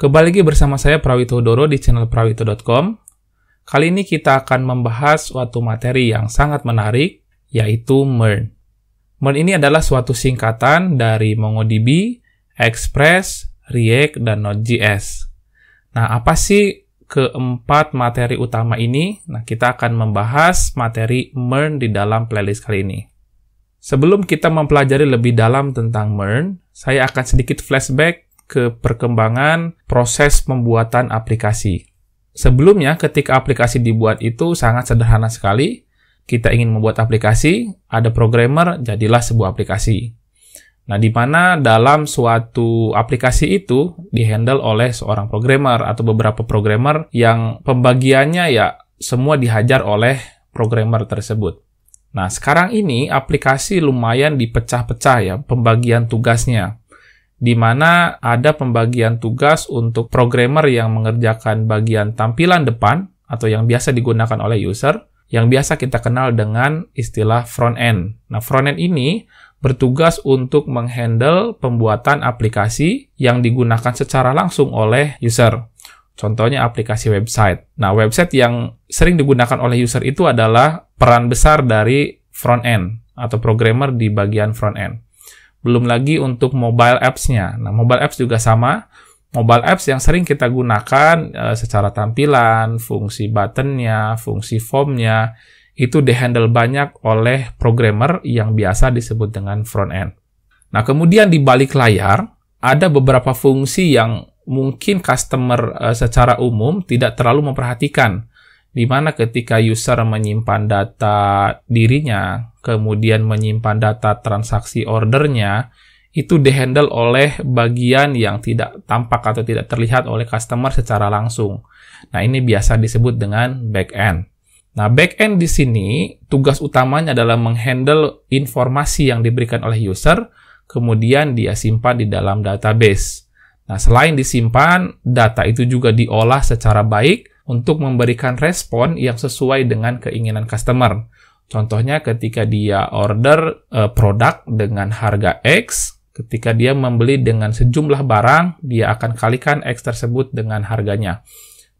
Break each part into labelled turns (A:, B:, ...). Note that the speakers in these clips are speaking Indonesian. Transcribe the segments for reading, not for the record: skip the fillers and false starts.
A: Kembali lagi bersama saya Prawito Doro di channel prawito.com. Kali ini kita akan membahas suatu materi yang sangat menarik, yaitu MERN. MERN ini adalah suatu singkatan dari MongoDB, Express, React, dan Node.js. Nah, apa sih keempat materi utama ini? Nah, kita akan membahas materi MERN di dalam playlist kali ini. Sebelum kita mempelajari lebih dalam tentang MERN, saya akan sedikit flashback ke perkembangan proses pembuatan aplikasi. Sebelumnya, ketika aplikasi dibuat itu sangat sederhana sekali. Kita ingin membuat aplikasi, ada programmer, jadilah sebuah aplikasi. Nah, di mana dalam suatu aplikasi itu dihandle oleh seorang programmer atau beberapa programmer yang pembagiannya ya semua dihajar oleh programmer tersebut. Nah, sekarang ini aplikasi lumayan dipecah-pecah ya pembagian tugasnya, di mana ada pembagian tugas untuk programmer yang mengerjakan bagian tampilan depan atau yang biasa digunakan oleh user, yang biasa kita kenal dengan istilah front-end. Nah, front-end ini bertugas untuk menghandle pembuatan aplikasi yang digunakan secara langsung oleh user. Contohnya aplikasi website. Nah, website yang sering digunakan oleh user itu adalah peran besar dari front-end atau programmer di bagian front-end. Belum lagi untuk mobile apps-nya. Nah, mobile apps juga sama. Mobile apps yang sering kita gunakan secara tampilan, fungsi button-nya, fungsi form-nya, itu di-handle banyak oleh programmer yang biasa disebut dengan front-end. Nah, kemudian di balik layar, ada beberapa fungsi yang mungkin customer secara umum tidak terlalu memperhatikan, di mana ketika user menyimpan data dirinya, kemudian menyimpan data transaksi ordernya, itu di-handle oleh bagian yang tidak tampak atau tidak terlihat oleh customer secara langsung. Nah, ini biasa disebut dengan back-end. Nah, back-end di sini tugas utamanya adalah menghandle informasi yang diberikan oleh user, kemudian dia simpan di dalam database. Nah, selain disimpan, data itu juga diolah secara baik untuk memberikan respon yang sesuai dengan keinginan customer. Contohnya ketika dia order produk dengan harga X, ketika dia membeli dengan sejumlah barang, dia akan kalikan X tersebut dengan harganya.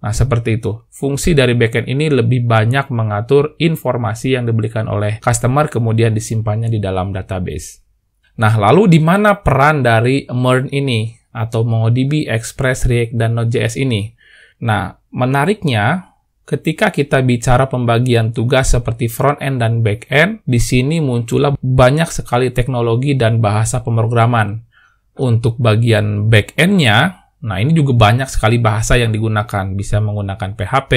A: Nah, seperti itu. Fungsi dari backend ini lebih banyak mengatur informasi yang diberikan oleh customer, kemudian disimpannya di dalam database. Nah, lalu di mana peran dari MERN ini, atau MongoDB, Express, React, dan Node.js ini? Nah, menariknya, ketika kita bicara pembagian tugas seperti front-end dan back-end, di sini muncullah banyak sekali teknologi dan bahasa pemrograman. Untuk bagian back-end-nya, nah ini juga banyak sekali bahasa yang digunakan. Bisa menggunakan PHP,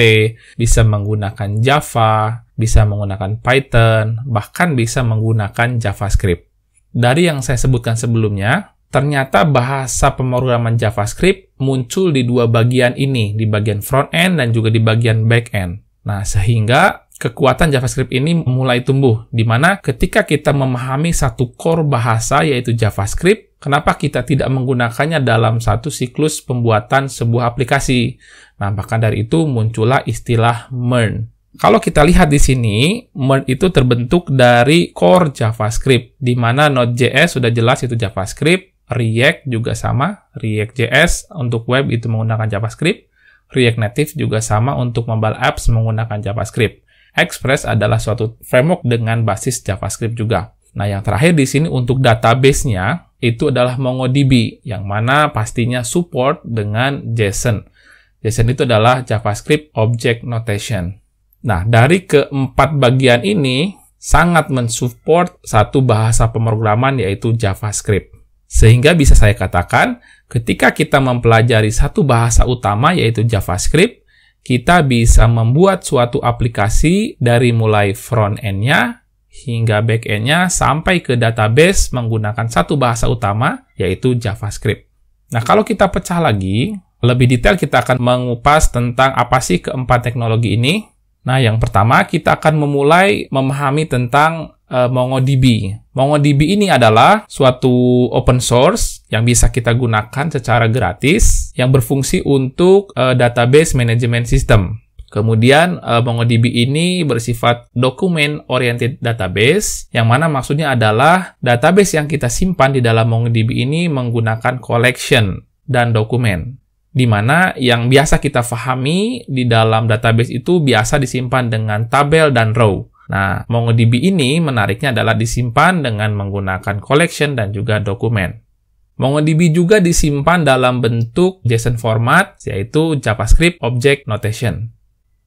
A: bisa menggunakan Java, bisa menggunakan Python, bahkan bisa menggunakan JavaScript. Dari yang saya sebutkan sebelumnya, ternyata bahasa pemrograman JavaScript muncul di dua bagian ini, di bagian front-end dan juga di bagian back-end. Nah, sehingga kekuatan JavaScript ini mulai tumbuh, di mana ketika kita memahami satu core bahasa, yaitu JavaScript, kenapa kita tidak menggunakannya dalam satu siklus pembuatan sebuah aplikasi? Nah, bahkan dari itu muncullah istilah MERN. Kalau kita lihat di sini, MERN itu terbentuk dari core JavaScript, di mana Node.js sudah jelas itu JavaScript, React juga sama, React.js untuk web itu menggunakan JavaScript, React Native juga sama untuk mobile apps menggunakan JavaScript. Express adalah suatu framework dengan basis JavaScript juga. Nah, yang terakhir di sini untuk database-nya itu adalah MongoDB, yang mana pastinya support dengan JSON. JSON itu adalah JavaScript Object Notation. Nah, dari keempat bagian ini sangat mensupport satu bahasa pemrograman yaitu JavaScript. Sehingga bisa saya katakan, ketika kita mempelajari satu bahasa utama yaitu JavaScript, kita bisa membuat suatu aplikasi dari mulai front-end-nya hingga back-end-nya sampai ke database menggunakan satu bahasa utama yaitu JavaScript. Nah, kalau kita pecah lagi, lebih detail kita akan mengupas tentang apa sih keempat teknologi ini. Nah, yang pertama kita akan memulai memahami tentang MongoDB. MongoDB ini adalah suatu open source yang bisa kita gunakan secara gratis yang berfungsi untuk database management system. Kemudian MongoDB ini bersifat document-oriented database, yang mana maksudnya adalah database yang kita simpan di dalam MongoDB ini menggunakan collection dan dokumen. di mana yang biasa kita pahami di dalam database itu biasa disimpan dengan tabel dan row. Nah, MongoDB ini menariknya adalah disimpan dengan menggunakan collection dan juga dokumen. MongoDB juga disimpan dalam bentuk JSON format, yaitu JavaScript Object Notation.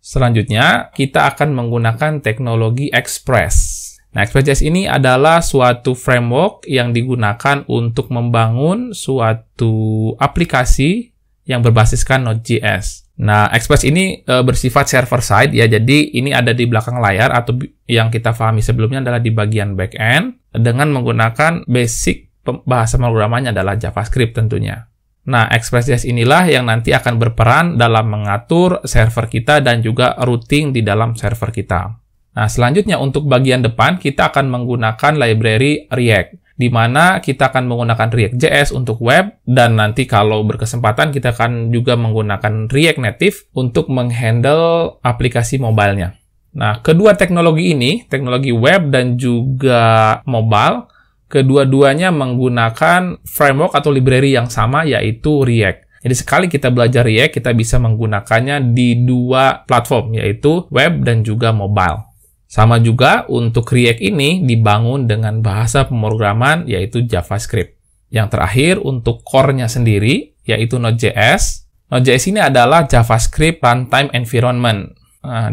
A: Selanjutnya, kita akan menggunakan teknologi Express. Nah, Express.js ini adalah suatu framework yang digunakan untuk membangun suatu aplikasi yang berbasiskan Node.js. Nah, Express ini bersifat server-side ya, jadi ini ada di belakang layar atau yang kita pahami sebelumnya adalah di bagian back-end dengan menggunakan basic bahasa pemrogramannya adalah JavaScript tentunya. Nah, Express.js inilah yang nanti akan berperan dalam mengatur server kita dan juga routing di dalam server kita. Nah, selanjutnya untuk bagian depan, kita akan menggunakan library React, di mana kita akan menggunakan React.js untuk web, dan nanti kalau berkesempatan kita akan juga menggunakan React Native untuk menghandle aplikasi mobile-nya. Nah, kedua teknologi ini, teknologi web dan juga mobile, kedua-duanya menggunakan framework atau library yang sama, yaitu React. Jadi sekali kita belajar React, kita bisa menggunakannya di dua platform, yaitu web dan juga mobile. Sama juga untuk React ini dibangun dengan bahasa pemrograman yaitu JavaScript. Yang terakhir untuk core-nya sendiri yaitu Node.js. Node.js ini adalah JavaScript Runtime Environment.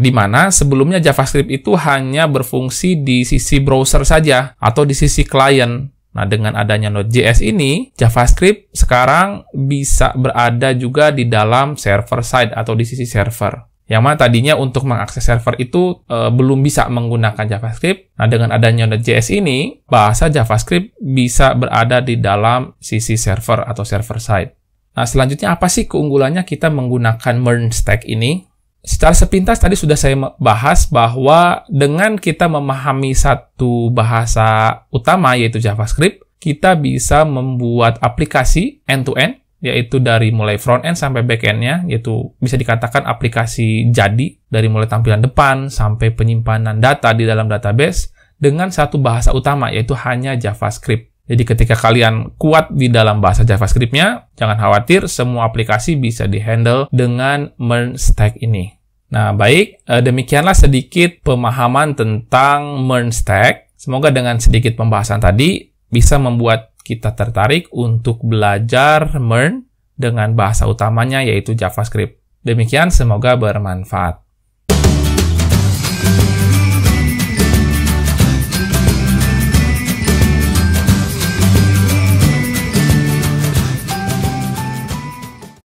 A: Di mana sebelumnya JavaScript itu hanya berfungsi di sisi browser saja atau di sisi client. Nah, dengan adanya Node.js ini, JavaScript sekarang bisa berada juga di dalam server side atau di sisi server. Yang mana tadinya untuk mengakses server itu belum bisa menggunakan JavaScript. Nah, dengan adanya Node.js ini, bahasa JavaScript bisa berada di dalam sisi server atau server side. Nah, selanjutnya apa sih keunggulannya kita menggunakan MERN stack ini? Secara sepintas tadi sudah saya bahas bahwa dengan kita memahami satu bahasa utama yaitu JavaScript, kita bisa membuat aplikasi end-to-end, yaitu dari mulai front-end sampai back-end-nya, yaitu bisa dikatakan aplikasi jadi, dari mulai tampilan depan sampai penyimpanan data di dalam database, dengan satu bahasa utama, yaitu hanya JavaScript. Jadi ketika kalian kuat di dalam bahasa JavaScript-nya, jangan khawatir, semua aplikasi bisa di-handle dengan MERN stack ini. Nah, baik, demikianlah sedikit pemahaman tentang MERN stack. Semoga dengan sedikit pembahasan tadi, bisa membuat kita tertarik untuk belajar MERN dengan bahasa utamanya yaitu JavaScript. Demikian, semoga bermanfaat.